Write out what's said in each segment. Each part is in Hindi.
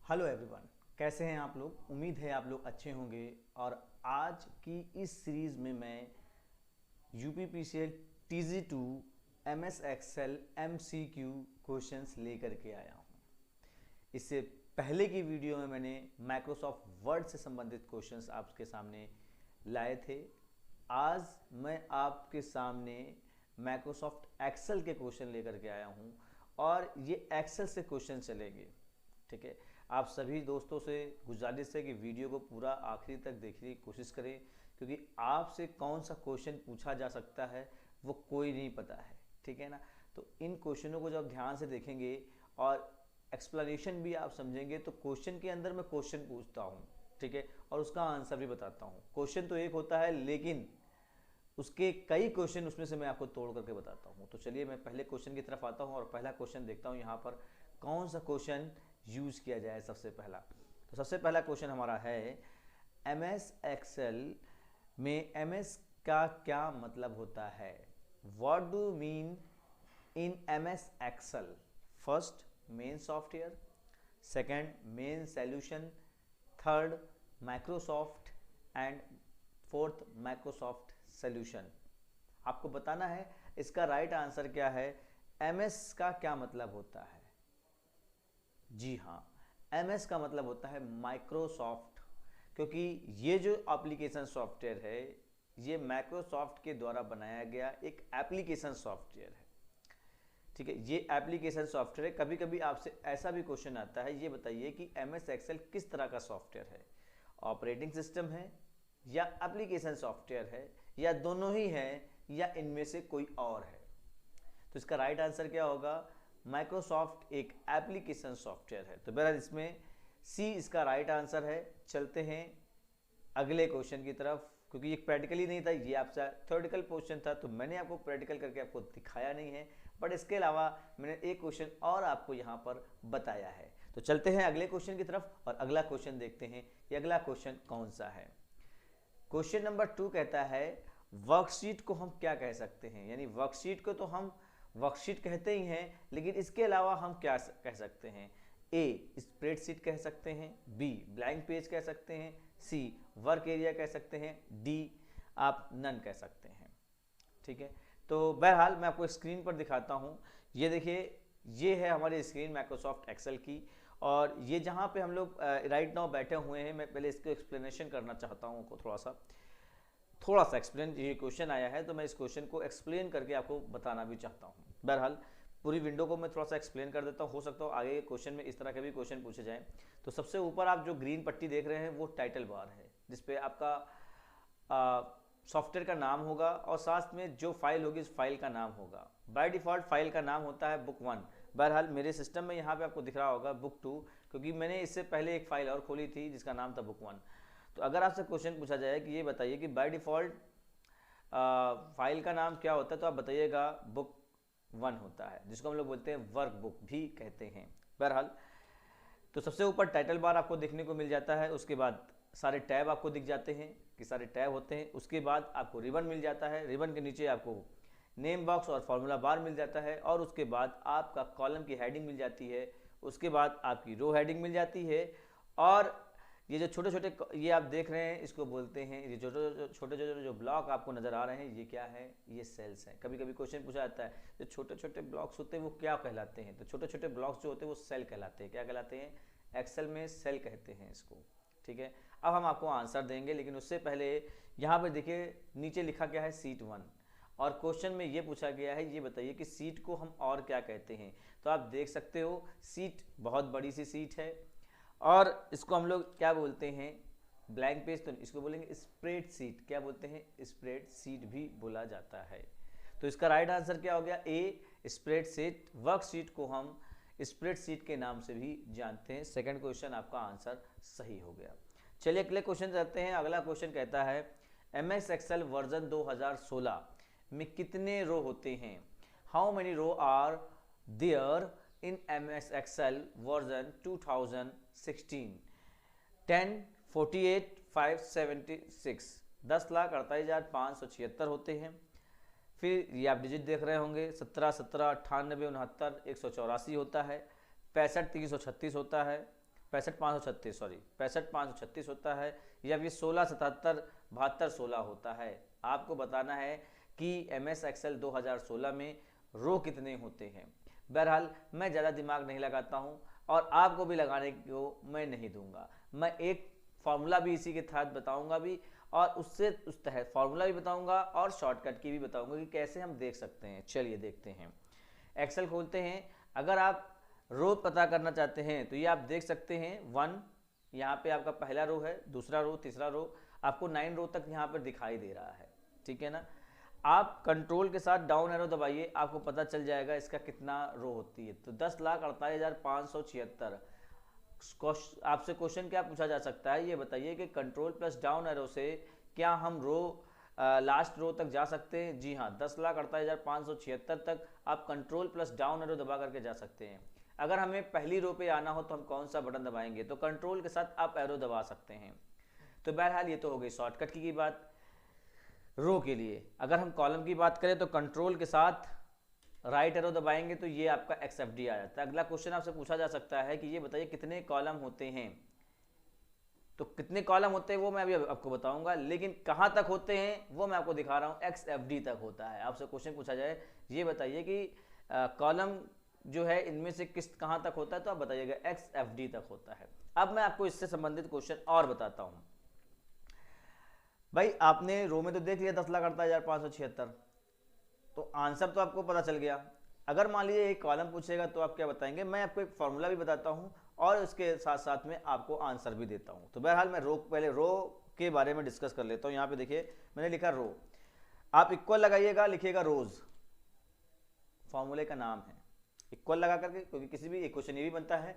हेलो एवरीवन, कैसे हैं आप लोग। उम्मीद है आप लोग अच्छे होंगे। और आज की इस सीरीज़ में मैं UPPCL TZ2 MS Excel MCQ questions लेकर के आया हूं। इससे पहले की वीडियो में मैंने माइक्रोसॉफ्ट वर्ड से संबंधित क्वेश्चंस आपके सामने लाए थे। आज मैं आपके सामने माइक्रोसॉफ्ट एक्सेल के क्वेश्चन लेकर के आया हूं और ये एक्सेल से क्वेश्चन चलेंगे। ठीक है, आप सभी दोस्तों से गुजारिश है कि वीडियो को पूरा आखिरी तक देखने की कोशिश करें, क्योंकि आपसे कौन सा क्वेश्चन पूछा जा सकता है वो कोई नहीं पता है। ठीक है ना। तो इन क्वेश्चनों को जब ध्यान से देखेंगे और एक्सप्लेनेशन भी आप समझेंगे तो क्वेश्चन के अंदर मैं क्वेश्चन पूछता हूँ, ठीक है, और उसका आंसर भी बताता हूँ। क्वेश्चन तो एक होता है लेकिन उसके कई क्वेश्चन उसमें से मैं आपको तोड़ करके बताता हूँ। तो चलिए मैं पहले क्वेश्चन की तरफ आता हूँ और पहला क्वेश्चन देखता हूँ यहाँ पर कौन सा क्वेश्चन यूज किया जाए सबसे पहला। तो सबसे पहला क्वेश्चन हमारा है MS एक्सेल में MS का क्या मतलब होता है। What do mean in MS Excel. First, main software. Second, main solution. Third, Microsoft. And fourth, Microsoft solution. आपको बताना है इसका राइट आंसर क्या है। MS का क्या मतलब होता है। जी हाँ, MS का मतलब होता है माइक्रोसॉफ्ट, क्योंकि ये जो एप्लीकेशन सॉफ्टवेयर है ये माइक्रोसॉफ्ट के द्वारा बनाया गया एक एप्लीकेशन सॉफ्टवेयर है। ठीक है, ये एप्लीकेशन सॉफ्टवेयर है। कभी कभी आपसे ऐसा भी क्वेश्चन आता है, ये बताइए कि MS एक्सेल किस तरह का सॉफ्टवेयर है। ऑपरेटिंग सिस्टम है या एप्लीकेशन सॉफ्टवेयर है या दोनों ही है या इनमें से कोई और है। तो इसका राइट आंसर क्या होगा। माइक्रोसॉफ्ट एक एप्लीकेशन सॉफ्टवेयर है। तो बहरहाल इसमें सी इसका राइट आंसर है। चलते हैं अगले क्वेश्चन की तरफ, क्योंकि ये प्रैक्टिकली नहीं था, ये आपसे थ्योरेटिकल क्वेश्चन था तो मैंने आपको प्रैक्टिकल करके आपको दिखाया नहीं है, बट इसके अलावा मैंने एक क्वेश्चन और आपको यहाँ पर बताया है। तो चलते हैं अगले क्वेश्चन की तरफ और अगला क्वेश्चन देखते हैं कि अगला क्वेश्चन कौन सा है। क्वेश्चन नंबर 2 कहता है वर्कशीट को हम क्या कह सकते हैं। यानी वर्कशीट को तो हम वर्कशीट कहते ही हैं, लेकिन इसके अलावा हम क्या कह सकते हैं। ए, स्प्रेडशीट कह सकते हैं। बी, ब्लैंक पेज कह सकते हैं। सी, वर्क एरिया कह सकते हैं। डी, आप नन कह सकते हैं। ठीक है, तो बहरहाल मैं आपको स्क्रीन पर दिखाता हूँ। ये देखिए, ये है हमारी स्क्रीन माइक्रोसॉफ्ट एक्सेल की, और ये जहाँ पे हम लोग राइट नाउ बैठे हुए हैं, मैं पहले इसको एक्सप्लेनेशन करना चाहता हूँ थोड़ा सा एक्सप्लेन। ये क्वेश्चन आया है तो मैं इस क्वेश्चन को एक्सप्लेन करके आपको बताना भी चाहता हूँ। बहरहाल पूरी विंडो को मैं थोड़ा सा एक्सप्लेन कर देता हूँ, हो सकता हो आगे क्वेश्चन में इस तरह के भी क्वेश्चन पूछे जाएं। तो सबसे ऊपर आप जो ग्रीन पट्टी देख रहे हैं वो टाइटल बार है, जिसपे आपका सॉफ्टवेयर का नाम होगा और साथ में जो फाइल होगी उस फाइल का नाम होगा। बाय डिफ़ॉल्ट फाइल का नाम होता है बुक 1। बहरहाल मेरे सिस्टम में यहाँ पे आपको दिख रहा होगा बुक 2, क्योंकि मैंने इससे पहले एक फाइल और खोली थी जिसका नाम था बुक 1। तो अगर आपसे क्वेश्चन पूछा जाए कि ये बताइए कि बाय डिफ़ॉल्ट फाइल का नाम क्या होता है, तो आप बताइएगा बुक 1 होता है, जिसको हम लोग बोलते हैं वर्क बुक भी कहते हैं। बहरहाल तो सबसे ऊपर टाइटल बार आपको देखने को मिल जाता है, उसके बाद सारे टैब आपको दिख जाते हैं कि सारे टैब होते हैं। उसके बाद आपको रिबन मिल जाता है, रिबन के नीचे आपको नेम बॉक्स और फार्मूला बार मिल जाता है, और उसके बाद आपका कॉलम की हेडिंग मिल जाती है, उसके बाद आपकी रो हेडिंग मिल जाती है। और ये जो छोटे छोटे ये आप देख रहे हैं इसको बोलते हैं, ये छोटे जो ब्लॉक आपको नज़र आ रहे हैं ये क्या है, ये सेल्स हैं। कभी कभी क्वेश्चन पूछा जाता है जो छोटे छोटे ब्लॉक्स होते हैं वो क्या कहलाते हैं, तो छोटे छोटे ब्लॉक्स जो होते हैं वो सेल कहलाते हैं। क्या कहलाते हैं, एक्सेल में सेल कहते हैं इसको। ठीक है, अब हम आपको आंसर देंगे, लेकिन उससे पहले यहाँ पर देखिए नीचे लिखा गया है सीट 1, और क्वेश्चन में ये पूछा गया है ये बताइए कि सीट को हम और क्या कहते हैं। तो आप देख सकते हो सीट बहुत बड़ी सी सीट है, और इसको हम लोग क्या बोलते हैं, ब्लैंक पेज तो इसको बोलेंगे स्प्रेड सीट। क्या बोलते हैं, स्प्रेड सीट भी बोला जाता है। तो इसका राइट आंसर क्या हो गया, ए, स्प्रेड सीट। वर्क शीट को हम स्प्रेड सीट के नाम से भी जानते हैं। सेकंड क्वेश्चन आपका आंसर सही हो गया। चलिए अगले क्वेश्चन चलते हैं। अगला क्वेश्चन कहता है MS एक्सेल वर्जन 2016 में कितने रो होते हैं। How many row are there in MS Excel version 2016। 10, 48, 576। 10,48,576 होते हैं। फिर ये आप डिजिट देख रहे होंगे 17, 17, 98, 69, 184 होता है। 65, 336 होता है। 65,536 सॉरी 65,536 होता है, या फिर 16, 77, 72, 16 होता है। आपको बताना है कि MS Excel 2016 में रो कितने होते हैं। बहरहाल मैं ज़्यादा दिमाग नहीं लगाता हूँ और आपको भी लगाने को मैं नहीं दूंगा। मैं एक फार्मूला भी इसी के तहत बताऊंगा भी, और उससे उस तहत फार्मूला भी बताऊंगा और शॉर्टकट की भी बताऊंगा कि कैसे हम देख सकते हैं। चलिए देखते हैं, एक्सेल खोलते हैं। अगर आप रो पता करना चाहते हैं तो ये आप देख सकते हैं 1, यहाँ पे आपका पहला रो है, दूसरा रो, तीसरा रो, आपको 9 रो तक यहाँ पर दिखाई दे रहा है, ठीक है ना। आप कंट्रोल के साथ डाउन एरो दबाइए, आपको पता चल जाएगा इसका कितना रो होती है। तो 10,48,576। आपसे क्वेश्चन क्या पूछा जा सकता है, ये बताइए कि कंट्रोल प्लस डाउन एरो से क्या हम रो लास्ट रो तक जा सकते हैं। जी हाँ, 10,48,576 तक आप कंट्रोल प्लस डाउन एरो दबा करके जा सकते हैं। अगर हमें पहली रो पे आना हो तो हम कौन सा बटन दबाएंगे, तो कंट्रोल के साथ आप एरो दबा सकते हैं। तो बहरहाल ये तो हो गई शॉर्टकट की बात रो के लिए। अगर हम कॉलम की बात करें तो कंट्रोल के साथ राइट एरो दबाएंगे तो ये आपका XFD आ जाता है। अगला क्वेश्चन आपसे पूछा जा सकता है कि ये बताइए कितने कॉलम होते हैं। तो कितने कॉलम होते हैं वो मैं अभी आपको बताऊंगा, लेकिन कहाँ तक होते हैं वो मैं आपको दिखा रहा हूँ। XFD तक होता है। आपसे क्वेश्चन पूछा जाए ये बताइए कि कॉलम जो है इनमें से किस कहाँ तक होता है, तो आप बताइएगा XFD तक होता है। अब मैं आपको इससे संबंधित क्वेश्चन और बताता हूँ। भाई आपने रो में तो देख लिया 10,48,576, तो आंसर तो आपको पता चल गया। अगर मान लीजिए एक कॉलम पूछेगा तो आप क्या बताएंगे, मैं आपको एक फॉर्मूला भी बताता हूँ और उसके साथ साथ में आपको आंसर भी देता हूँ। तो बहरहाल मैं पहले रो के बारे में डिस्कस कर लेता हूँ। यहाँ पे देखिए मैंने लिखा रो, आप इक्वल लगाइएगा, लिखिएगा रोज, फॉर्मूले का नाम है इक्वल लगा करके, क्योंकि किसी भी एक क्वेश्चन ये भी बनता है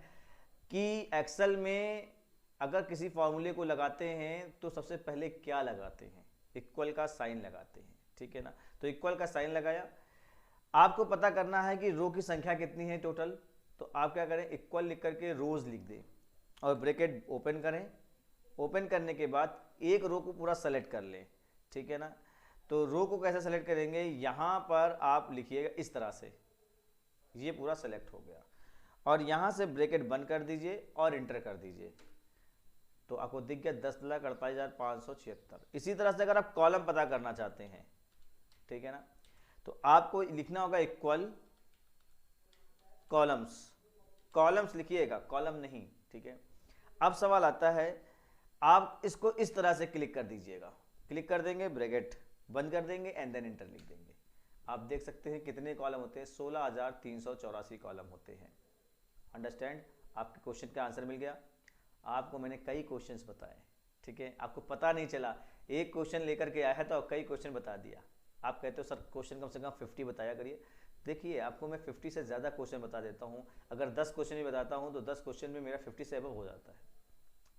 कि एक्सेल में अगर किसी फॉर्मूले को लगाते हैं तो सबसे पहले क्या लगाते हैं, इक्वल का साइन लगाते हैं, ठीक है ना। तो इक्वल का साइन लगाया, आपको पता करना है कि रो की संख्या कितनी है टोटल। तो आप क्या करें, इक्वल लिख करके रोज लिख दें और ब्रैकेट ओपन करें। ओपन करने के बाद एक रो को पूरा सेलेक्ट कर लें, ठीक है ना। तो रो को कैसे सेलेक्ट करेंगे, यहाँ पर आप लिखिएगा इस तरह से, ये पूरा सेलेक्ट हो गया, और यहाँ से ब्रैकेट बंद कर दीजिए और इंटर कर दीजिए। तो आपको दिख गया 10,48,576। इसी तरह से अगर आप कॉलम पता करना चाहते हैं, ठीक है ना, तो आपको लिखना होगा इक्वल कॉलम्स, कॉलम्स लिखिएगा, कॉलम नहीं, ठीक है। अब सवाल आता है, आप इसको इस तरह से क्लिक कर दीजिएगा, क्लिक कर देंगे, ब्रैकेट बंद कर देंगे एंड देन इंटर लिख देंगे। आप देख सकते हैं कितने कॉलम होते हैं, 16,384 कॉलम होते हैं। अंडरस्टैंड, आपके क्वेश्चन का आंसर मिल गया। आपको मैंने कई क्वेश्चंस बताए, ठीक है, आपको पता नहीं चला, एक क्वेश्चन लेकर के आया है तो कई क्वेश्चन बता दिया। आप कहते हो सर क्वेश्चन कम से कम 50 बताया करिए। देखिए आपको मैं 50 से ज़्यादा क्वेश्चन बता देता हूँ। अगर 10 क्वेश्चन भी बताता हूँ तो 10 क्वेश्चन में मेरा 50 से अबव हो जाता है,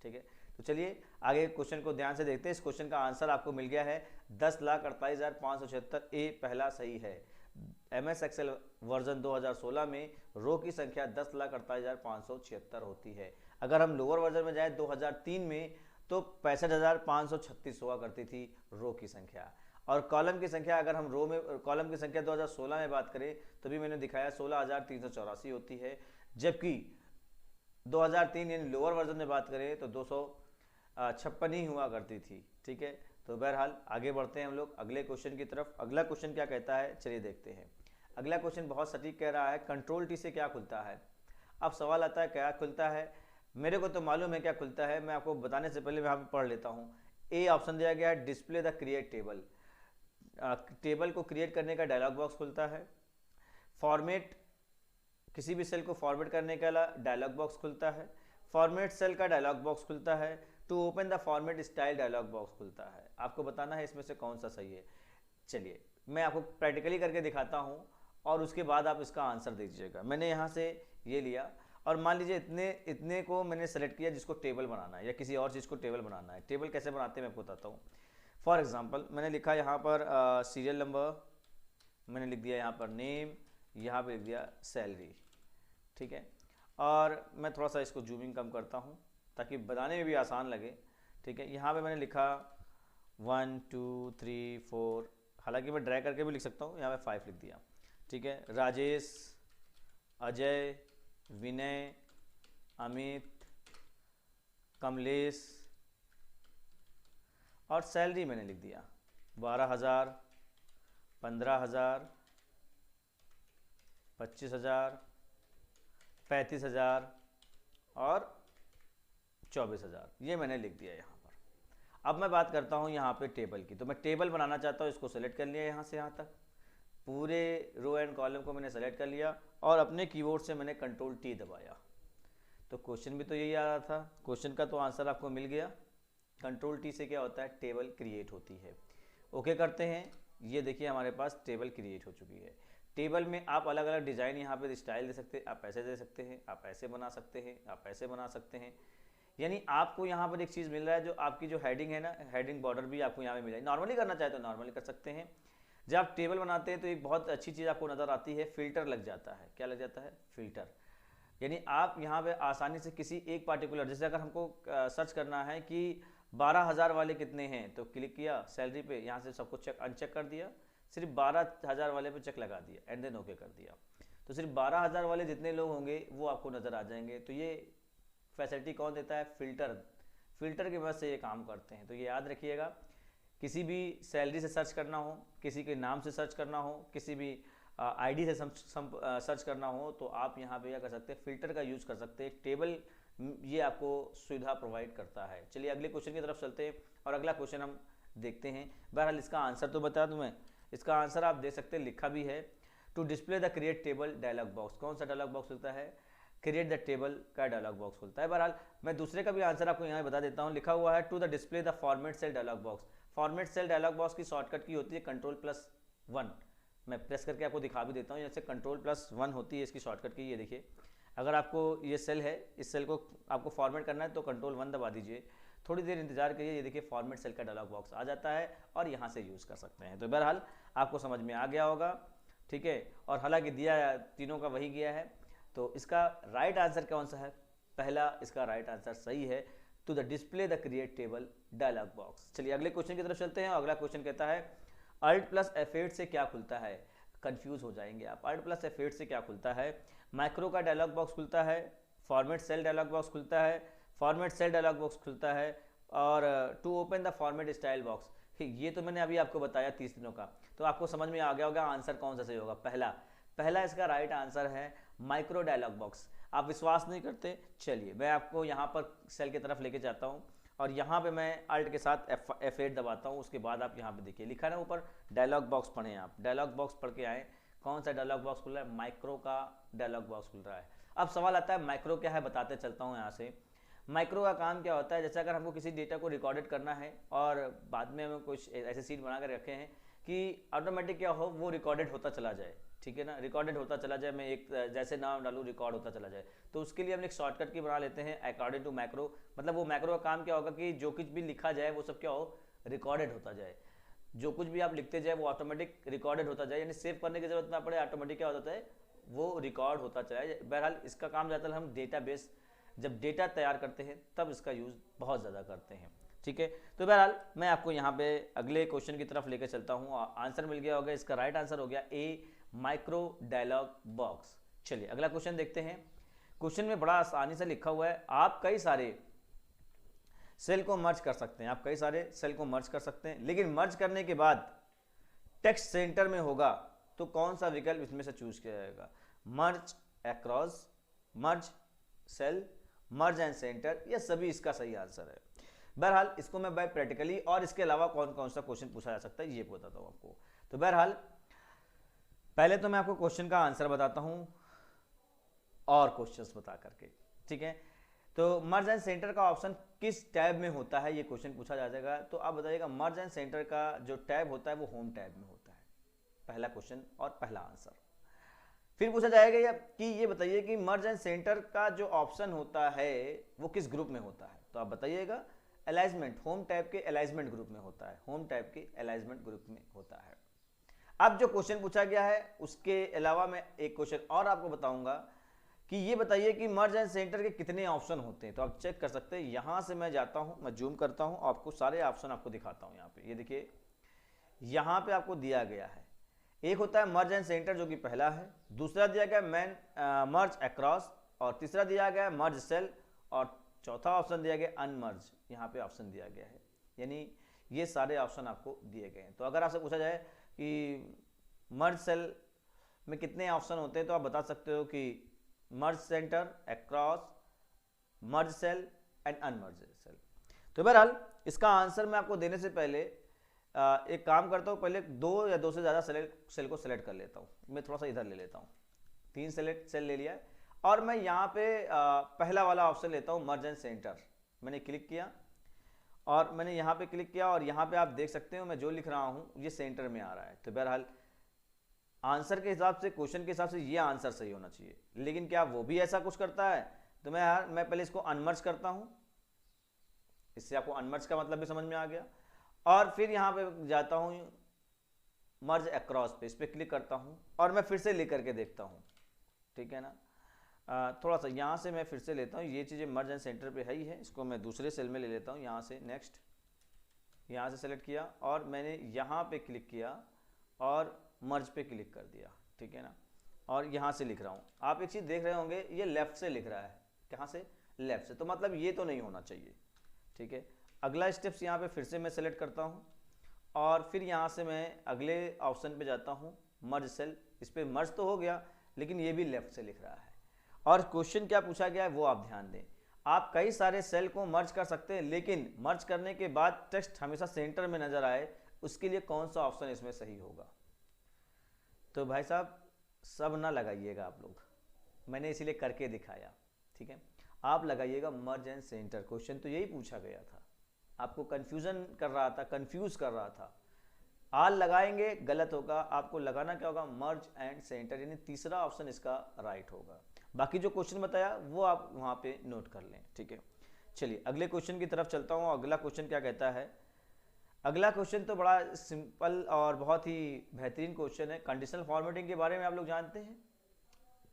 ठीक है। तो चलिए आगे क्वेश्चन को ध्यान से देखते हैं। इस क्वेश्चन का आंसर आपको मिल गया है 10,48,576। ए पहला सही है। MS Excel वर्जन 2016 में रो की संख्या 10,48,576 होती है। अगर हम लोअर वर्जन में जाए 2003 में तो 65,536 हुआ करती थी रो की संख्या। और कॉलम की संख्या, अगर हम रो में कॉलम की संख्या 2016 में बात करें तो भी मैंने दिखाया 16,384 होती है, जबकि 2003 यानी लोअर वर्जन में बात करें तो 256 ही हुआ करती थी, ठीक है। तो बहरहाल आगे बढ़ते हैं हम लोग अगले क्वेश्चन की तरफ। अगला क्वेश्चन क्या कहता है, चलिए देखते हैं। अगला क्वेश्चन बहुत सटीक कह रहा है, कंट्रोल टी से क्या खुलता है। अब सवाल आता है क्या खुलता है, मेरे को तो मालूम है क्या खुलता है, मैं आपको बताने से पहले मैं यहाँ पे पढ़ लेता हूँ। ए ऑप्शन दिया गया है, display the create table, table को क्रिएट करने का डायलॉग बॉक्स खुलता है। फॉर्मेट, किसी भी सेल को फॉर्मेट करने का डायलॉग बॉक्स खुलता है। फॉर्मेट सेल का डायलॉग बॉक्स खुलता है। To open the format style dialog box खुलता है। आपको बताना है इसमें से कौन सा सही है। चलिए मैं आपको प्रैक्टिकली करके दिखाता हूँ और उसके बाद आप इसका आंसर दीजिएगा। मैंने यहाँ से ये लिया और मान लीजिए इतने को मैंने सेलेक्ट किया जिसको टेबल बनाना है या किसी और चीज़ को टेबल बनाना है। टेबल कैसे बनाते हैं मैं आपको बताता हूँ। फॉर एग्जांपल मैंने लिखा यहाँ पर सीरियल नंबर, मैंने लिख दिया यहाँ पर नेम, यहाँ पे लिख दिया सैलरी, ठीक है। और मैं थोड़ा सा इसको जूमिंग कम करता हूँ ताकि बनाने में भी आसान लगे, ठीक है। यहाँ पे मैंने लिखा 1 2 3 4, हालांकि मैं ड्रैग करके भी लिख सकता हूँ, यहाँ पे 5 लिख दिया, ठीक है। राजेश, अजय, विनय, अमित, कमलेश, और सैलरी मैंने लिख दिया 12,000, 15,000, 25,000, 35,000 और 24,000, ये मैंने लिख दिया यहाँ पर। अब मैं बात करता हूँ यहाँ पे टेबल की, तो मैं टेबल बनाना चाहता हूँ, इसको सेलेक्ट कर लिया यहाँ से यहाँ तक, पूरे रो एंड कॉलम को मैंने सेलेक्ट कर लिया और अपने कीबोर्ड से मैंने कंट्रोल टी दबाया। तो क्वेश्चन भी तो यही आ रहा था, क्वेश्चन का तो आंसर आपको मिल गया। कंट्रोल टी से क्या होता है, टेबल क्रिएट होती है। ओके करते हैं, ये देखिए हमारे पास टेबल क्रिएट हो चुकी है। टेबल में आप अलग अलग डिज़ाइन यहाँ पे स्टाइल दे सकते हैं, आप ऐसे दे सकते हैं, आप ऐसे बना सकते हैं, आप ऐसे बना सकते हैं। यानी आपको यहाँ पर एक चीज़ मिल रहा है, जो आपकी जो हेडिंग है ना, हेडिंग बॉर्डर भी आपको यहाँ पे मिल रहा है। नॉर्मली करना चाहे तो नॉर्मली कर सकते हैं। जब आप टेबल बनाते हैं तो एक बहुत अच्छी चीज़ आपको नज़र आती है, फिल्टर लग जाता है। क्या लग जाता है, फिल्टर। यानी आप यहाँ पे आसानी से किसी एक पार्टिकुलर, जैसे अगर हमको सर्च करना है कि 12,000 वाले कितने हैं, तो क्लिक किया सैलरी पे, यहाँ से सब कुछ चेक अनचेक कर दिया, सिर्फ 12,000 वाले पे चेक लगा दिया एंड देन ओके कर दिया। तो सिर्फ 12,000 वाले जितने लोग होंगे वो आपको नज़र आ जाएंगे। तो ये फैसिलिटी कौन देता है, फिल्टर। फिल्टर की वजह से ये काम करते हैं। तो ये याद रखिएगा, किसी भी सैलरी से सर्च करना हो, किसी के नाम से सर्च करना हो, किसी भी आईडी से सर्च करना हो, तो आप यहाँ पे क्या कर सकते हैं, फिल्टर का यूज़ कर सकते हैं। टेबल ये आपको सुविधा प्रोवाइड करता है। चलिए अगले क्वेश्चन की तरफ चलते हैं और अगला क्वेश्चन हम देखते हैं। बहरहाल इसका आंसर तो बता दूं मैं, इसका आंसर आप दे सकते हैं, लिखा भी है, to display the create table dialog box. कौन सा डायलॉग बॉक्स खुलता है, क्रिएट द टेबल का डायलॉग बॉक्स खुलता है। बहरहाल मैं दूसरे का भी आंसर आपको यहाँ बता देता हूँ, लिखा हुआ है to the display the format cell dialog box. Format cell dialog box की शॉर्टकट की होती है Ctrl+1। मैं प्रेस करके आपको दिखा भी देता हूँ, जैसे Ctrl+1 होती है इसकी शॉर्टकट की। ये देखिए, अगर आपको ये सेल है, इस सेल को आपको फॉर्मेट करना है तो Ctrl+1 दबा दीजिए, थोड़ी देर इंतजार करिए, ये देखिए फॉर्मेट सेल का डायलॉग बॉक्स आ जाता है और यहाँ से यूज़ कर सकते हैं। तो बहरहाल आपको समझ में आ गया होगा, ठीक है। और हालांकि दिया तीनों का वही गया है, तो इसका राइट आंसर कौन सा है, पहला इसका राइट आंसर सही है, to the display the create table dialog box. चलिए अगले क्वेश्चन की तरफ चलते हैं। अगला क्वेश्चन कहता है Alt+F8 से क्या खुलता है। कंफ्यूज हो जाएंगे आप, Alt+F8 से क्या खुलता है। माइक्रो का डायलॉग बॉक्स खुलता है, फॉर्मेट सेल डायलॉग बॉक्स खुलता है, फॉर्मेट सेल डायलॉग बॉक्स खुलता है, और to open the format style box. ये तो मैंने अभी आपको बताया 30 दिनों का, तो आपको समझ में आ गया होगा आंसर कौन सा सही होगा। पहला इसका राइट आंसर है माइक्रो डायलॉग बॉक्स। आप विश्वास नहीं करते, चलिए मैं आपको यहाँ पर सेल की तरफ लेके जाता हूँ और यहाँ पे मैं अल्ट के साथ F8 दबाता हूँ। उसके बाद आप यहाँ पे देखिए लिखा है ना ऊपर डायलॉग बॉक्स, पढ़ें आप, डायलॉग बॉक्स पढ़ के आए। कौन सा डायलॉग बॉक्स खुल रहा है, माइक्रो का डायलॉग बॉक्स खुल रहा है। अब सवाल आता है माइक्रो क्या है, बताते चलता हूँ यहाँ से। माइक्रो का काम क्या होता है, जैसे अगर हमको किसी डेटा को रिकॉर्डेड करना है और बाद में हमें कुछ ऐसे सीट बना कर रखे हैं कि ऑटोमेटिक क्या हो, वो रिकॉर्डेड होता चला जाए, ठीक है ना, रिकॉर्डेड होता चला जाए। मैं एक जैसे नाम डालूँ रिकॉर्ड होता चला जाए, तो उसके लिए हम एक शॉर्टकट की बना लेते हैं अकॉर्डिंग टू मैक्रो। मतलब वो मैक्रो का काम क्या होगा कि जो कुछ भी लिखा जाए वो सब क्या हो, रिकॉर्डेड होता जाए। जो कुछ भी आप लिखते जाए वो ऑटोमेटिक रिकॉर्डेड होता जाए, यानी सेव करने की जरूरत ना पड़े, ऑटोमेटिक क्या होता है वो रिकॉर्ड होता चला जाए। बहरहाल इसका काम ज़्यादातर हम डेटाबेस, जब डेटा तैयार करते हैं तब इसका यूज़ बहुत ज़्यादा करते हैं, ठीक है। तो बहरहाल मैं आपको यहाँ पे अगले क्वेश्चन की तरफ लेकर चलता हूँ। आंसर मिल गया होगा, इसका राइट आंसर हो गया ए, माइक्रो डायलॉग बॉक्स। चलिए अगला क्वेश्चन देखते हैं। क्वेश्चन में बड़ा आसानी से लिखा हुआ है, आप कई सारे सेल को मर्ज कर सकते हैं, आप कई सारे सेल को मर्ज कर सकते हैं, लेकिन मर्ज करने के बाद टेक्स्ट सेंटर में होगा, तो कौन सा विकल्प इसमें से चूज किया जाएगा, merge across, merge cell, merge and center, यह सभी इसका सही आंसर है। बहरहाल इसको मैं बाय प्रैक्टिकली और इसके अलावा कौन कौन सा क्वेश्चन पूछा जा सकता है ये बताता हूँ आपको। तो बहरहाल पहले तो मैं आपको क्वेश्चन का आंसर बताता हूँ और क्वेश्चंस बता करके, ठीक है। तो मर्ज एंड सेंटर का ऑप्शन किस टैब में होता है, ये क्वेश्चन पूछा जा जाएगा। तो आप बताइएगा मर्ज एंड सेंटर का जो टैब होता है वो होम टैब में होता है, पहला क्वेश्चन और पहला आंसर। फिर पूछा जाएगा कि ये बताइए कि मर्ज एंड सेंटर का जो ऑप्शन होता है वो किस ग्रुप में होता है। तो आप बताइएगा अलाइजमेंट, होम टैब के अलाइजमेंट ग्रुप में होता है, होम टैब के अलाइजमेंट ग्रुप में होता है। अब जो क्वेश्चन पूछा गया है उसके अलावा मैं एक क्वेश्चन और आपको बताऊंगा कि ये बताइए कि मर्ज एंड सेंटर के कितने ऑप्शन होते हैं। तो आप चेक कर सकते हैं, यहां से मैं जाता हूं, मैं जूम करता हूं, आपको सारे ऑप्शन आपको दिखाता हूं। यहाँ पे ये देखिए, यहां पे आपको दिया गया है, एक होता है मर्ज एंड सेंटर जो कि पहला है, दूसरा दिया गया मर्ज अक्रॉस, और तीसरा दिया गया मर्ज सेल, और चौथा ऑप्शन दिया गया अनमर्ज, यहाँ पे ऑप्शन दिया गया है, यानी ये सारे ऑप्शन आपको दिए गए हैं। तो अगर आपसे पूछा जाए कि मर्ज सेल में कितने ऑप्शन होते हैं, तो आप बता सकते हो कि merge center, across, merge cell and unmerge cell. तो बहरहाल इसका आंसर मैं आपको देने से पहले एक काम करता हूँ, पहले 2 या 2 से ज़्यादा सेल को सेलेक्ट कर लेता हूँ। मैं थोड़ा सा इधर ले लेता हूँ, 3 सेल ले लिया है, और मैं यहाँ पे पहला वाला ऑप्शन लेता हूँ, मर्ज एंड सेंटर। मैंने क्लिक किया और मैंने यहाँ पे क्लिक किया, और यहाँ पे आप देख सकते हो मैं जो लिख रहा हूँ ये सेंटर में आ रहा है। तो बहरहाल आंसर के हिसाब से, क्वेश्चन के हिसाब से ये आंसर सही होना चाहिए, लेकिन क्या वो भी ऐसा कुछ करता है? तो मैं पहले इसको अनमर्ज करता हूँ, इससे आपको अनमर्ज का मतलब भी समझ में आ गया, और फिर यहाँ पे जाता हूँ मर्ज अक्रॉस पे, इस पर क्लिक करता हूँ और मैं फिर से लेकर के देखता हूँ, ठीक है ना। थोड़ा सा यहाँ से मैं फिर से लेता हूँ, ये चीज़ें मर्ज एंड सेंटर पे है ही है, इसको मैं दूसरे सेल में ले लेता हूँ। यहाँ से नेक्स्ट, यहाँ से सेलेक्ट किया और मैंने यहाँ पे क्लिक किया और मर्ज पे क्लिक कर दिया, ठीक है ना, और यहाँ से लिख रहा हूँ। आप एक चीज़ देख रहे होंगे, ये लेफ्ट से लिख रहा है, कहाँ से? लेफ्ट से, तो मतलब ये तो नहीं होना चाहिए, ठीक है। अगला स्टेप्स यहाँ पे फिर से मैं सेलेक्ट करता हूँ और फिर यहाँ से मैं अगले ऑप्शन पे जाता हूँ, मर्ज सेल। इस पर मर्ज तो हो गया, लेकिन ये भी लेफ्ट से लिख रहा है। और क्वेश्चन क्या पूछा गया है वो आप ध्यान दें, आप कई सारे सेल को मर्ज कर सकते हैं, लेकिन मर्ज करने के बाद टेक्स्ट हमेशा सेंटर में नजर आए, उसके लिए कौन सा ऑप्शन इसमें सही होगा? तो भाई साहब सब ना लगाइएगा आप लोग, मैंने इसीलिए करके दिखाया, ठीक है। आप लगाइएगा मर्ज एंड सेंटर, क्वेश्चन तो यही पूछा गया था, आपको कंफ्यूजन कर रहा था, कंफ्यूज कर रहा था। आल लगाएंगे गलत होगा, आपको लगाना क्या होगा? मर्ज एंड सेंटर, यानी तीसरा ऑप्शन इसका राइट होगा। बाकी जो क्वेश्चन बताया वो आप वहाँ पे नोट कर लें, ठीक है। चलिए अगले क्वेश्चन की तरफ चलता हूँ। अगला क्वेश्चन क्या कहता है? अगला क्वेश्चन तो बड़ा सिंपल और बहुत ही बेहतरीन क्वेश्चन है। कंडीशनल फॉर्मेटिंग के बारे में आप लोग जानते हैं,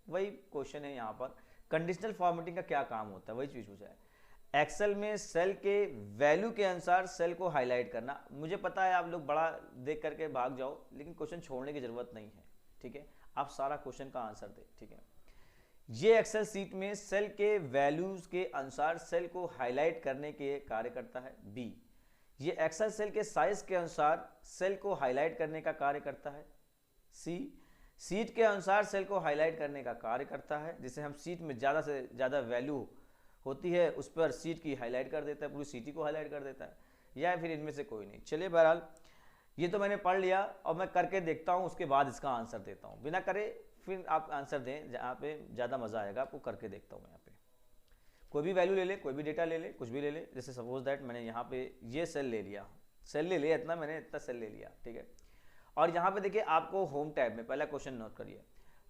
वही क्वेश्चन है यहाँ पर। कंडीशनल फॉर्मेटिंग का क्या काम होता है, वही चीज़ पूछा है। एक्सेल में सेल के वैल्यू के अनुसार सेल को हाईलाइट करना। मुझे पता है आप लोग बड़ा देख करके भाग जाओ, लेकिन क्वेश्चन छोड़ने की जरूरत नहीं है, ठीक है। आप सारा क्वेश्चन का आंसर दें, ठीक है। ये एक्सेल सीट में सेल के वैल्यूज के अनुसार सेल को हाईलाइट करने के कार्य करता है। बी, ये एक्सेल सेल के साइज के अनुसार सेल को हाईलाइट करने का कार्य करता है। सी, सीट के अनुसार सेल को हाईलाइट करने का कार्य करता है। जिसे हम सीट में ज़्यादा से ज़्यादा वैल्यू होती है उस पर सीट की हाईलाइट कर देता है, पूरी सीट को हाईलाइट कर देता है, या फिर इनमें से कोई नहीं। चलिए बहरहाल ये तो मैंने पढ़ लिया और मैं करके देखता हूँ, उसके बाद इसका आंसर देता हूँ। बिना करे फिर आप आंसर दें, जहाँ पे ज़्यादा मज़ा आएगा। आपको करके देखता हूँ। यहाँ पे कोई भी वैल्यू ले ले, कोई भी डेटा ले ले, कुछ भी ले ले। जैसे सपोज दैट मैंने यहाँ पे ये सेल ले लिया, सेल ले लिया इतना, मैंने इतना सेल ले लिया, ठीक है। और यहाँ पे देखिए आपको होम टैब में, पहला क्वेश्चन नोट करिए,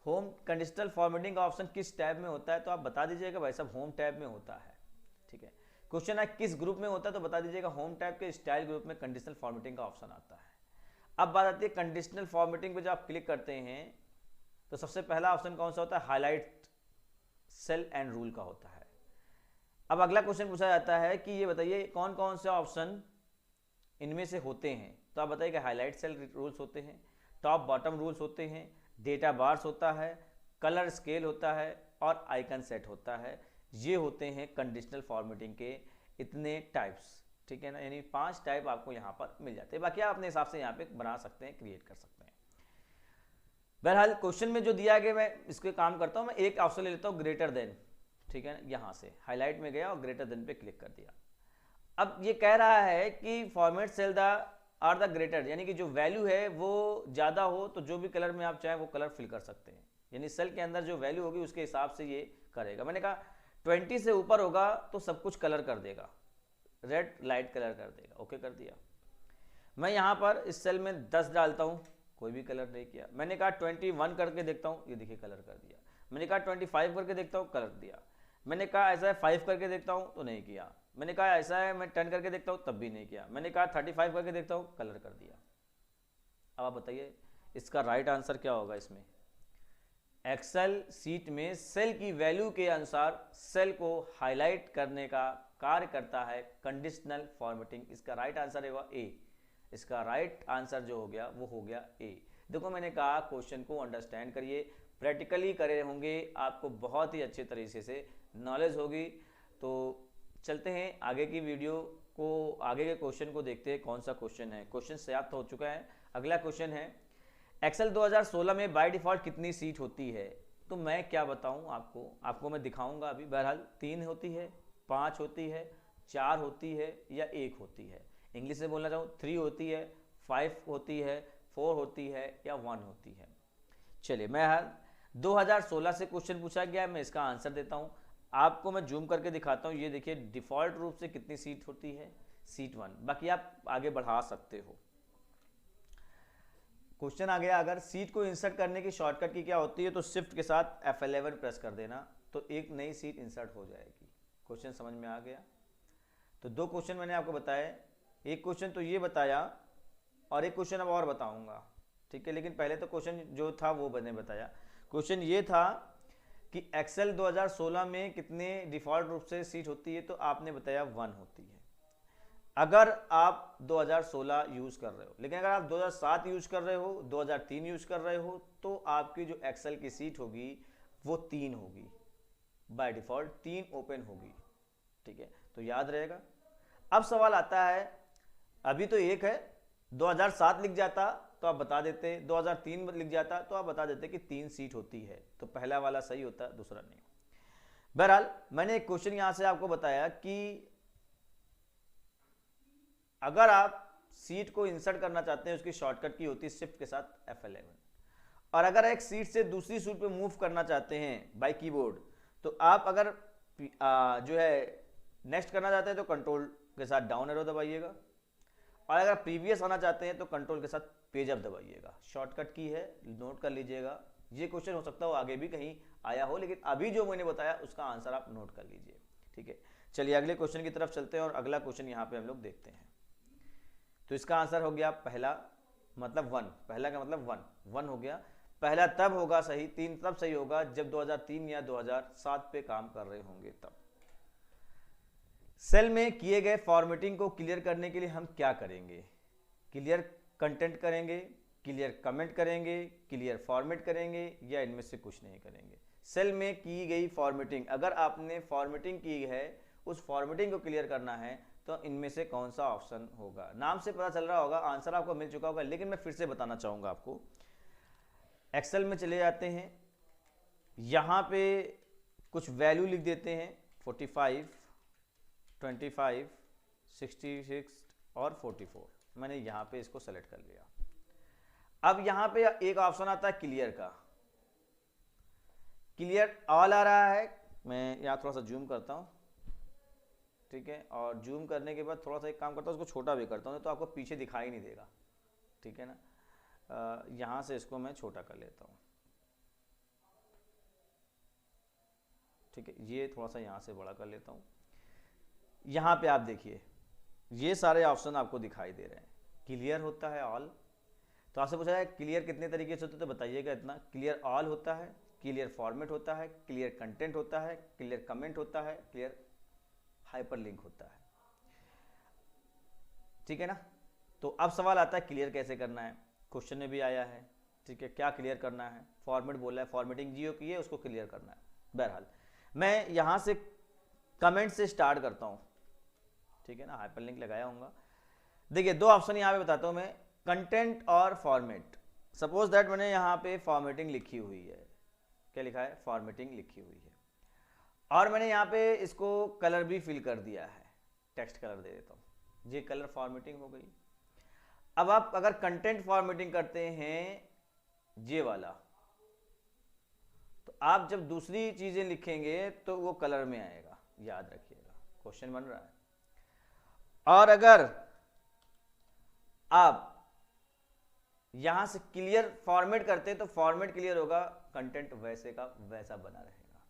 होम कंडीशनल फॉर्मेटिंग का ऑप्शन किस टैब में होता है? तो आप बता दीजिएगा भाई साहब होम टैब में होता है, ठीक है। क्वेश्चन है किस ग्रुप में होता है? तो बता दीजिएगा होम टैब के स्टाइल ग्रुप में कंडीशनल फॉर्मेटिंग का ऑप्शन आता है। अब बात आती है कंडीशनल फॉर्मेटिंग पे जब आप क्लिक करते हैं तो सबसे पहला ऑप्शन कौन सा होता है? हाईलाइट सेल एंड रूल का होता है। अब अगला क्वेश्चन पूछा जाता है कि ये बताइए कौन कौन से ऑप्शन इनमें से होते हैं? तो आप बताइए कि हाईलाइट सेल रूल्स होते हैं, टॉप बॉटम रूल्स होते हैं, डेटा बार्स होता है, कलर स्केल होता है और आइकन सेट होता है। ये होते हैं कंडीशनल फॉर्मेटिंग के इतने टाइप्स, ठीक है ना। यानी 5 टाइप आपको यहाँ पर मिल जाते हैं। बाकी आप अपने हिसाब से यहाँ पे बना सकते हैं, क्रिएट कर सकते हैं। बहरहाल क्वेश्चन में जो दिया गया मैं इसके काम करता हूँ। मैं एक ऑप्शन ले लेता हूँ ग्रेटर देन, ठीक है ना। यहाँ से हाईलाइट में गया और ग्रेटर देन पे क्लिक कर दिया। अब ये कह रहा है कि format cell the R the greater, यानी कि जो वैल्यू है वो ज़्यादा हो तो जो भी कलर में आप चाहें वो कलर फिल कर सकते हैं। यानी सेल के अंदर जो वैल्यू होगी उसके हिसाब से ये करेगा। मैंने कहा 20 से ऊपर होगा तो सब कुछ कलर कर देगा, रेड लाइट कलर कर देगा। ओके कर दिया। मैं यहाँ पर इस सेल में 10 डालता हूँ, कोई भी कलर नहीं किया। मैंने कहा 21 करके देखता हूँ, ये देखिए कलर कर दिया। मैंने कहा 25 करके देखता हूँ, कलर दिया। मैंने कहा ऐसा है 5 करके देखता हूँ, तो नहीं किया। मैंने कहा ऐसा है मैं 10 करके देखता हूँ, तब भी नहीं किया। मैंने कहा 35 करके देखता हूँ, कलर कर दिया। अब आप बताइए इसका राइट आंसर क्या होगा? इसमें एक्सेल सीट में सेल की वैल्यू के अनुसार सेल को हाईलाइट करने का कार्य करता है कंडीशनल फॉर्मेटिंग। इसका राइट आंसर होगा ए। इसका राइट आंसर जो हो गया वो हो गया ए। देखो मैंने कहा क्वेश्चन को अंडरस्टैंड करिए, प्रैक्टिकली करे होंगे, आपको बहुत ही अच्छे तरीके से नॉलेज होगी। तो चलते हैं आगे की वीडियो को, आगे के क्वेश्चन को देखते हैं कौन सा क्वेश्चन है। क्वेश्चन समाप्त हो चुका है। अगला क्वेश्चन है एक्सेल 2016 में बाय डिफॉल्ट कितनी सीट होती है। तो मैं क्या बताऊं आपको मैं दिखाऊंगा अभी। बहरहाल 3 होती है, 5 होती है, 4 होती है या 1 होती है। इंग्लिश में बोलना चाहूँ 3 होती है, 5 होती है, 4 होती है या 1 होती है। चलिए मैं 2016 से क्वेश्चन पूछा गया है, मैं इसका आंसर देता हूँ। आपको मैं जूम करके दिखाता हूँ। ये देखिए डिफॉल्ट रूप से कितनी सीट होती है, सीट 1। बाकी आप आगे बढ़ा सकते हो। क्वेश्चन आ गया, अगर सीट को इंसर्ट करने की शॉर्टकट की क्या होती है, तो शिफ्ट के साथ F11 प्रेस कर देना तो एक नई सीट इंसर्ट हो जाएगी। क्वेश्चन समझ में आ गया। तो 2 क्वेश्चन मैंने आपको बताए, एक क्वेश्चन तो ये बताया और एक क्वेश्चन अब और बताऊंगा, ठीक है। लेकिन पहले तो क्वेश्चन जो था वो मैंने बताया। क्वेश्चन ये था कि एक्सेल 2016 में कितने डिफॉल्ट रूप से सीट होती है, तो आपने बताया 1 होती है अगर आप 2016 यूज कर रहे हो। लेकिन अगर आप 2007 यूज कर रहे हो, 2003 यूज कर रहे हो, तो आपकी जो एक्सेल की सीट होगी वो 3 होगी, बाय डिफॉल्ट 3 ओपन होगी, ठीक है। तो याद रहेगा। अब सवाल आता है, अभी तो 1 है, 2007 लिख जाता तो आप बता देते, 2003 लिख जाता तो आप बता देते कि 3 सीट होती है, तो पहला वाला सही होता, दूसरा नहीं। बहरहाल मैंने एक क्वेश्चन यहां से आपको बताया कि अगर आप सीट को इंसर्ट करना चाहते हैं, उसकी शॉर्टकट की होती है शिफ्ट के साथ F11। और अगर एक सीट से दूसरी सीट पे मूव करना चाहते हैं बाय कीबोर्ड, तो आप अगर जो है नेक्स्ट करना चाहते हैं तो कंट्रोल के साथ डाउन एरो दबाइएगा, और अगर प्रीवियस आना चाहते हैं तो कंट्रोल के साथ पेज अप दबाइएगा। शॉर्टकट की है, नोट कर लीजिएगा। ये क्वेश्चन हो सकता हो आगे भी कहीं आया हो, लेकिन अभी जो मैंने बताया उसका आंसर आप नोट कर लीजिए, ठीक है। चलिए अगले क्वेश्चन की तरफ चलते हैं और अगला क्वेश्चन यहाँ पे हम लोग देखते हैं। तो इसका आंसर हो गया पहला, मतलब 1। पहला का मतलब 1 हो गया। पहला तब होगा सही, 3 तब सही होगा जब 2003 या 2007 पे काम कर रहे होंगे तब। सेल में किए गए फॉर्मेटिंग को क्लियर करने के लिए हम क्या करेंगे? क्लियर कंटेंट करेंगे, क्लियर कमेंट करेंगे, क्लियर फॉर्मेट करेंगे या इनमें से कुछ नहीं करेंगे। सेल में की गई फॉर्मेटिंग, अगर आपने फॉर्मेटिंग की है, उस फॉर्मेटिंग को क्लियर करना है, तो इनमें से कौन सा ऑप्शन होगा? नाम से पता चल रहा होगा, आंसर आपको मिल चुका होगा, लेकिन मैं फिर से बताना चाहूंगा आपको। एक्सेल में चले जाते हैं, यहां पे कुछ वैल्यू लिख देते हैं, 45, 25, 66 और 44। मैंने यहां पे इसको सेलेक्ट कर लिया। अब यहां पे एक ऑप्शन आता है क्लियर का। क्लियर ऑल आ रहा है, मैं यहां थोड़ा सा जूम करता हूं, ठीक है। और जूम करने के बाद थोड़ा सा एक काम करता हूं, उसको छोटा भी करता हूं तो आपको पीछे दिखाई नहीं देगा, ठीक है ना। यहां से इसको मैं छोटा कर लेता हूं, ठीक है। ये थोड़ा सा यहां से बड़ा कर लेता हूं। यहां पे आप देखिए ये सारे ऑप्शन आपको दिखाई दे रहे हैं। क्लियर होता है ऑल। तो आपसे पूछा है क्लियर कितने तरीके से होता है, तो बताइएगा इतना। क्लियर ऑल होता है, क्लियर फॉर्मेट होता है, क्लियर कंटेंट होता है, क्लियर कमेंट होता है, क्लियर हाइपरलिंक होता है, ठीक है ना। तो अब सवाल आता है क्लियर कैसे करना है। क्वेश्चन में भी आया है, ठीक है। क्या क्लियर करना है? फॉर्मेट बोला है, फॉर्मेटिंग जियो की है, उसको क्लियर करना है। बहरहाल मैं यहां से कमेंट से स्टार्ट करता हूं, ठीक है ना। हाइपरलिंक लगाया होगा। देखिए 2 ऑप्शन यहां पे बताता हूं मैं, कंटेंट और फॉर्मेट। सपोज दैट मैंने यहां पे फॉर्मेटिंग लिखी हुई है। क्या लिखा है? फॉर्मेटिंग लिखी हुई है। और मैंने यहाँ पे इसको कलर भी फिल कर दिया है, टेक्स्ट कलर दे देता हूँ। ये कलर फॉर्मेटिंग हो गई। अब आप अगर कंटेंट फॉर्मेटिंग करते हैं ये वाला, तो आप जब दूसरी चीजें लिखेंगे तो वो कलर में आएगा, याद रखिएगा। क्वेश्चन बन रहा है। और अगर आप यहां से क्लियर फॉर्मेट करते हैं तो फॉर्मेट क्लियर होगा, कंटेंट वैसे का वैसा बना रहेगा।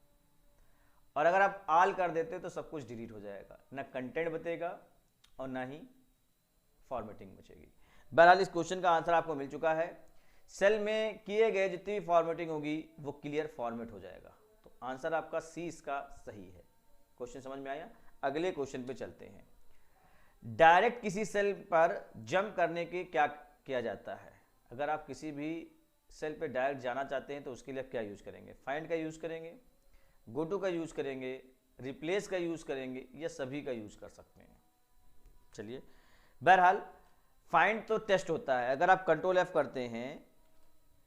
और अगर आप ऑल कर देते तो सब कुछ डिलीट हो जाएगा, ना कंटेंट बचेगा और ना ही फॉर्मेटिंग बचेगी। बहरहाल इस क्वेश्चन का आंसर आपको मिल चुका है। सेल में किए गए जितनी भी फॉर्मेटिंग होगी वो क्लियर फॉर्मेट हो जाएगा। तो आंसर आपका सी इसका सही है। क्वेश्चन समझ में आया? अगले क्वेश्चन पे चलते हैं। डायरेक्ट किसी सेल पर जंप करने के क्या किया जाता है? अगर आप किसी भी सेल पे डायरेक्ट जाना चाहते हैं तो उसके लिए क्या यूज करेंगे? फाइंड का यूज करेंगे, गो टू का यूज करेंगे रिप्लेस का यूज़ करेंगे या सभी का यूज़ कर सकते हैं। चलिए, बहरहाल फाइंड तो टेस्ट होता है। अगर आप कंट्रोल F करते हैं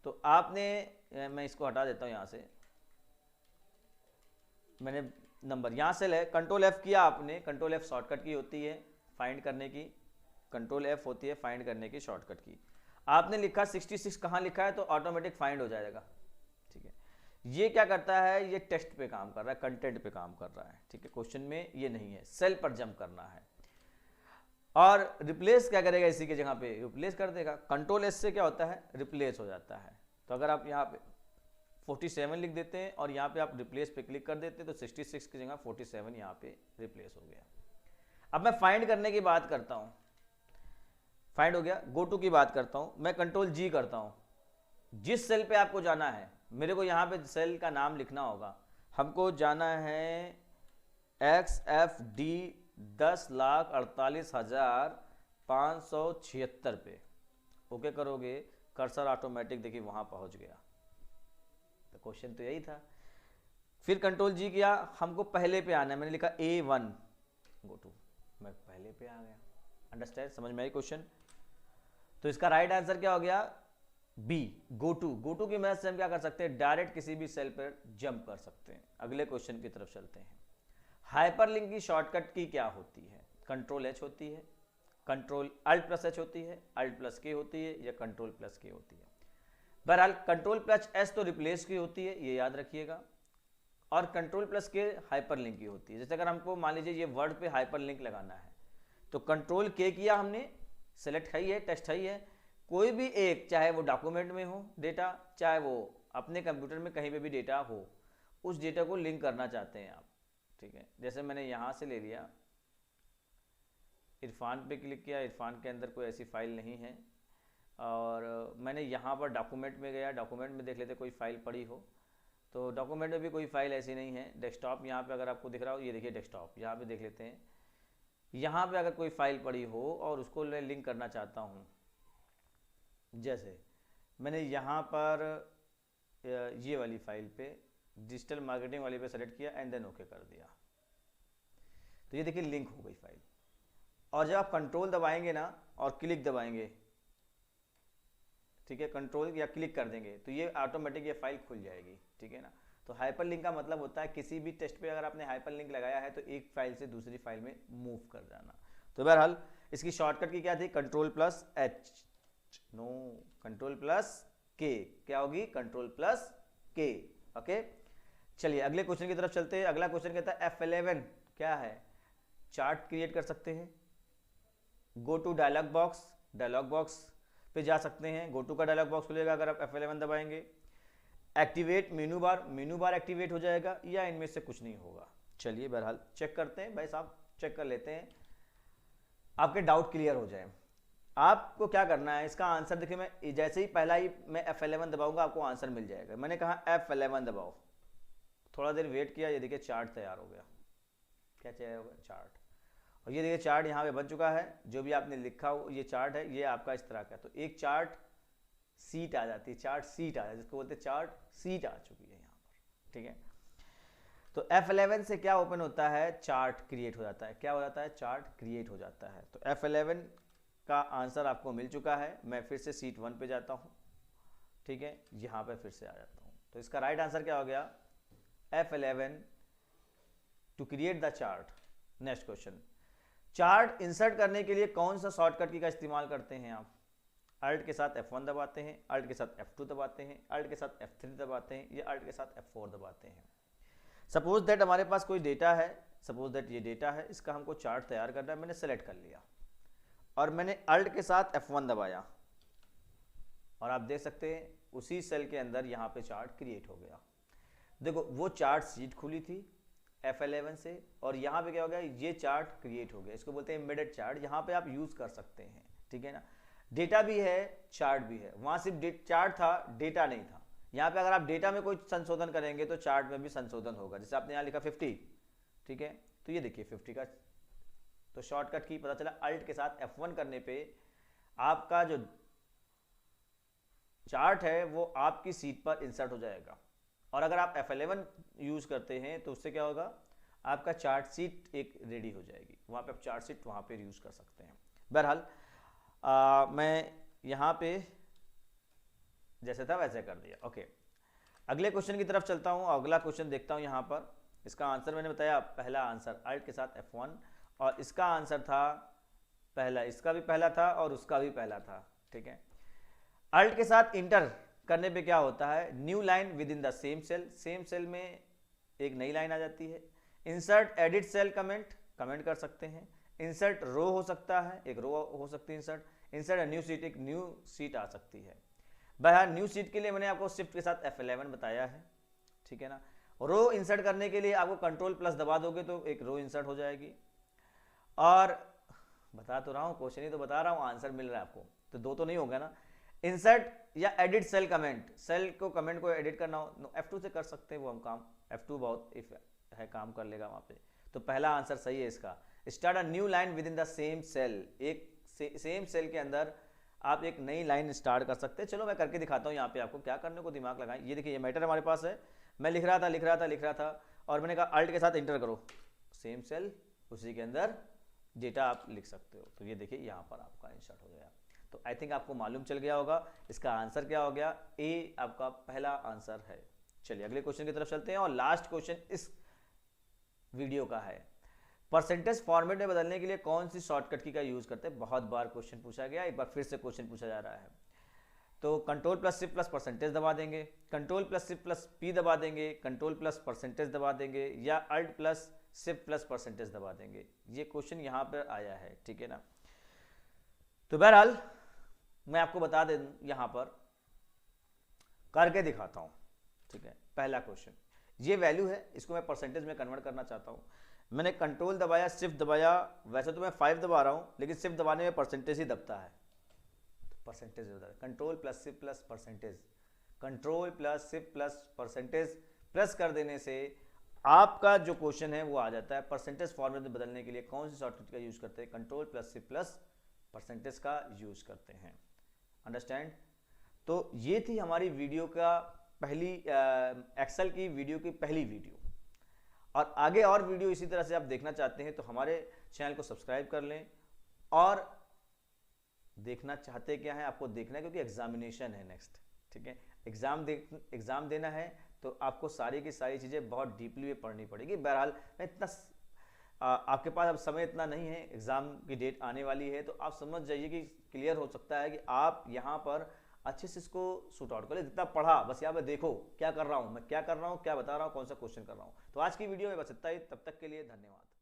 तो आपने, मैं इसको हटा देता हूँ यहाँ से, मैंने नंबर यहाँ से ले, कंट्रोल F किया आपने, कंट्रोल F शॉर्टकट की होती है फाइंड करने की, कंट्रोल F होती है फाइंड करने की शॉर्टकट की। आपने लिखा 66 कहाँ लिखा है तो ऑटोमेटिक फाइंड हो जाएगा। ठीक है, ये क्या करता है, ये टेक्स्ट पे काम कर रहा है, कंटेंट पे काम कर रहा है। ठीक है, क्वेश्चन में ये नहीं है, सेल पर जंप करना है। और रिप्लेस क्या करेगा, इसी के जगह पे रिप्लेस कर देगा। कंट्रोल S से क्या होता है, रिप्लेस हो जाता है। तो अगर आप यहाँ पे 47 लिख देते हैं और यहाँ पे आप रिप्लेस पे क्लिक कर देते हैं तो 66 की जगह 47 यहाँ पे रिप्लेस हो गया। अब मैं फाइंड करने की बात करता हूँ, फाइंड हो गया। गो टू की बात करता हूँ, मैं कंट्रोल G करता हूँ। जिस सेल पे आपको जाना है, मेरे को यहाँ पे सेल का नाम लिखना होगा। हमको जाना है XFD 10,48,576 पे। ओके करोगे, कर्सर ऑटोमेटिक देखिए वहाँ पहुँच गया। तो क्वेश्चन तो यही था। फिर कंट्रोल G किया, हमको पहले पे आना है, मैंने लिखा A1 गो टू, मैं पहले पे आ गया। अंडरस्टैंड, समझ में आई क्वेश्चन। तो इसका राइट आंसर क्या हो गया, B, go to. Go to की मदद से हम क्या कर सकते हैं, डायरेक्ट किसी भी सेल पर जंप कर सकते हैं। अगले क्वेश्चन की तरफ चलते हैं। हाइपरलिंक की शॉर्टकट की क्या होती है, कंट्रोल H होती है, कंट्रोल Alt प्लस H होती है, Alt प्लस K होती है, या कंट्रोल प्लस K होती है। बहरहाल कंट्रोल प्लस S तो रिप्लेस की होती है, ये याद रखिएगा, और कंट्रोल प्लस K हाइपरलिंक की होती है। जैसे अगर हमको मान लीजिए ये वर्ड पे हाइपरलिंक लगाना है तो कंट्रोल K किया हमने, सेलेक्ट है ये, टेक्स्ट है ये, कोई भी एक, चाहे वो डॉक्यूमेंट में हो डेटा, चाहे वो अपने कंप्यूटर में कहीं पे भी डेटा हो, उस डेटा को लिंक करना चाहते हैं आप। ठीक है, जैसे मैंने यहाँ से ले लिया, इरफान पे क्लिक किया, इरफान के अंदर कोई ऐसी फाइल नहीं है, और मैंने यहाँ पर डॉक्यूमेंट में गया, डॉक्यूमेंट में देख लेते कोई फाइल पड़ी हो, तो डॉक्यूमेंट में भी कोई फाइल ऐसी नहीं है। डेस्कटॉप यहाँ पे अगर आपको दिख रहा हो, ये देखिए डेस्कटॉप, यहाँ पे देख लेते हैं, यहाँ पे अगर कोई फाइल पड़ी हो और उसको मैं लिंक करना चाहता हूँ, जैसे मैंने यहाँ पर ये वाली फाइल पे, डिजिटल मार्केटिंग वाली पे सेलेक्ट किया एंड देन ओके कर दिया, तो ये देखिए लिंक हो गई फाइल। और जब आप कंट्रोल दबाएंगे ना और क्लिक दबाएंगे, ठीक है, कंट्रोल या क्लिक कर देंगे तो ये ऑटोमेटिक ये फाइल खुल जाएगी। ठीक है ना, तो हाइपरलिंक का मतलब होता है किसी भी टेक्स्ट पे अगर आपने हाइपरलिंक लगाया है तो एक फाइल से दूसरी फाइल में मूव कर जाना। तो बहरहाल इसकी शॉर्टकट की क्या थी, control plus H, no, control plus K, क्या होगी, कंट्रोल प्लस K। ओके, चलिए अगले क्वेश्चन की तरफ चलते हैं। अगला क्वेश्चन कहता है F11 क्या है, चार्ट क्रिएट कर सकते हैं। Go to dialog box, dialog box पे जा सकते हैं, गो टू का डायलॉग बॉक्स खुलेगा अगर आप F11 दबाएंगे। एक्टिवेट मेनू बार, मेनू बार एक्टिवेट हो जाएगा, या इनमें से कुछ नहीं होगा। चलिए बहरहाल चेक करते हैं, भाई साहब चेक कर लेते हैं, आपके डाउट क्लियर हो जाए। आपको क्या करना है, इसका आंसर देखिए, मैं जैसे ही पहला ही मैं F11 दबाऊंगा आपको आंसर मिल जाएगा। मैंने कहा F11 दबाओ, थोड़ा देर वेट किया, ये देखिए चार्ट तैयार हो गया। क्या तैयार हो गया, चार्ट। और ये देखिए चार्ट यहाँ पे बन चुका है, जो भी आपने लिखा हो ये चार्ट है, ये आपका इस तरह का। तो एक चार्ट सीट आ जाती है, चार्ट सीट आ जाती है, जिसको बोलते हैं चार्ट सीट आ चुकी है यहाँ पर। ठीक है, तो F11 से क्या ओपन होता है, चार्ट क्रिएट हो जाता है। क्या हो जाता है, चार्ट क्रिएट हो जाता है। तो F11 का आंसर आपको मिल चुका है। मैं फिर से सीट 1 पे जाता हूँ, ठीक है, यहाँ पे फिर से आ जाता हूँ। तो इसका राइट आंसर क्या हो गया, F11 to create the chart. Next question, chart insert करने के लिए कौन सा शॉर्टकट की का इस्तेमाल करते हैं आप। Alt के साथ F1 दबाते हैं, Alt के साथ F2 दबाते हैं, Alt के साथ F3 दबाते हैं, या Alt के साथ F4 दबाते हैं। सपोज दैट हमारे पास कोई डेटा है, सपोज दैट ये डेटा है, इसका हमको चार्ट तैयार करना है, मैंने सेलेक्ट कर लिया और मैंने Alt के साथ F1 दबाया, और आप देख सकते हैं उसी सेल के अंदर यहाँ पे चार्ट क्रिएट हो गया। देखो वो चार्ट सीट खुली थी F11 से, और यहाँ पे क्या हो गया, ये चार्ट क्रिएट हो गया। इसको बोलते हैं एम्बेडेड चार्ट, यहाँ पे आप यूज कर सकते हैं। ठीक है ना, डेटा भी है चार्ट भी है, वहाँ सिर्फ चार्ट था, डेटा नहीं था। यहाँ पे अगर आप डेटा में कोई संशोधन करेंगे तो चार्ट में भी संशोधन होगा। जैसे आपने यहाँ लिखा 50, ठीक है, तो ये देखिए 50 का, तो शॉर्टकट की पता चला Alt के साथ F1 करने पे आपका जो चार्ट है वो आपकी सीट पर इंसर्ट हो जाएगा। और अगर आप F11 यूज करते हैं तो उससे क्या होगा, आपका चार्ट शीट एक रेडी हो जाएगी, वहाँ पे आप चार्ट शीट वहाँ पे यूज़ कर सकते हैं। बहरहाल मैं यहाँ पे जैसे था वैसे कर दिया। ओके, अगले क्वेश्चन की तरफ चलता हूँ। अगला क्वेश्चन देखता हूँ यहाँ पर। इसका आंसर मैंने बताया, पहला आंसर अल्ट के साथ F1, और इसका आंसर था पहला, इसका भी पहला था और उसका भी पहला था। ठीक है, अल्ट के साथ इंटर करने पे क्या होता है, new line within the same cell, same cell में एक नई लाइन आ जाती है। Insert edit cell comment, comment कर सकते हैं। इंसर्ट रो हो सकता है, एक रो हो सकती है इंसर्ट। इंसर्ट न्यू सीट, एक न्यू सीट आ सकती है। बहरहाल न्यू सीट के लिए मैंने आपको शिफ्ट के साथ F11 बताया है। ठीक है ना। रो इंसर्ट करने के लिए आपको कंट्रोल प्लस दबा दोगे तो एक रो इंसर्ट हो जाएगी। और बता तो रहा हूँ, क्वेश्चन ही तो बता रहा हूँ, आंसर मिल रहा है आपको, तो दो तो नहीं होगा ना। इंसर्ट या एडिट सेल कमेंट, सेल को कमेंट को एडिट करना हो F2 से कर सकते हैं वो हम काम, F2 बहुत इफ है काम कर लेगा वहाँ पे। तो पहला आंसर सही है इसका। Start a new line within the same cell, एक सेम सेल के अंदर आप एक नई लाइन स्टार्ट कर सकते हैं। चलो मैं करके दिखाता हूँ यहाँ पे आपको, क्या करने को दिमाग लगाएं। ये देखिए, ये मैटर हमारे पास है, मैं लिख रहा था और मैंने कहा अल्ट के साथ इंटर करो, सेम सेल, उसी के अंदर डेटा आप लिख सकते हो। तो ये देखिए यहाँ पर आपका इंसर्ट हो गया। तो आई थिंक आपको मालूम चल गया होगा इसका आंसर क्या हो गया, ए आपका पहला आंसर है। चलिए अगले क्वेश्चन की तरफ चलते हैं, और लास्ट क्वेश्चन इस वीडियो का है। परसेंटेज फॉर्मेट में बदलने के लिए कौन सी शॉर्टकट की का यूज करते हैं, बहुत बार क्वेश्चन पूछा गया, एक बार फिर से क्वेश्चन पूछा जा रहा है। तो control plus shift plus percentage दबा देंगे, control plus shift plus P दबा देंगे, कंट्रोल प्लस परसेंटेज दबा देंगे, या alt plus shift plus percentage दबा देंगे। ये क्वेश्चन यहाँ पर आया है। ठीक है ना। तो बहरहाल मैं आपको बता दें, यहाँ पर करके दिखाता हूँ। ठीक है, पहला क्वेश्चन, ये वैल्यू है, इसको मैं परसेंटेज में कन्वर्ट करना चाहता हूँ। मैंने कंट्रोल दबाया, शिफ्ट दबाया, वैसे तो मैं 5 दबा रहा हूँ, लेकिन शिफ्ट दबाने में परसेंटेज ही दबता है, तो परसेंटेज होता है। Control plus shift plus percentage, control plus shift plus percentage press कर देने से आपका जो क्वेश्चन है वो आ जाता है। परसेंटेज फॉर्मेट में बदलने के लिए कौन सी शॉर्टकट का यूज करते हैं, control plus shift plus percentage का यूज करते हैं। अंडरस्टैंड। तो ये थी हमारी वीडियो का पहली एक्सेल की वीडियो की पहली वीडियो, और आगे और वीडियो इसी तरह से आप देखना चाहते हैं तो हमारे चैनल को सब्सक्राइब कर लें। और देखना चाहते क्या है, आपको देखना है क्योंकि एग्जामिनेशन है नेक्स्ट। ठीक है, एग्जाम देना है तो आपको सारी की सारी चीज़ें बहुत डीपली में पढ़नी पड़ेगी। बहरहाल मैं इतना आपके पास अब समय इतना नहीं है, एग्ज़ाम की डेट आने वाली है, तो आप समझ जाइए कि क्लियर हो सकता है कि आप यहाँ पर अच्छे से इसको शूट आउट करें। जितना पढ़ा बस यहाँ पे देखो क्या कर रहा हूँ मैं, क्या कर रहा हूँ, क्या बता रहा हूँ, कौन सा क्वेश्चन कर रहा हूँ। तो आज की वीडियो में बस इतना ही, तब तक के लिए धन्यवाद।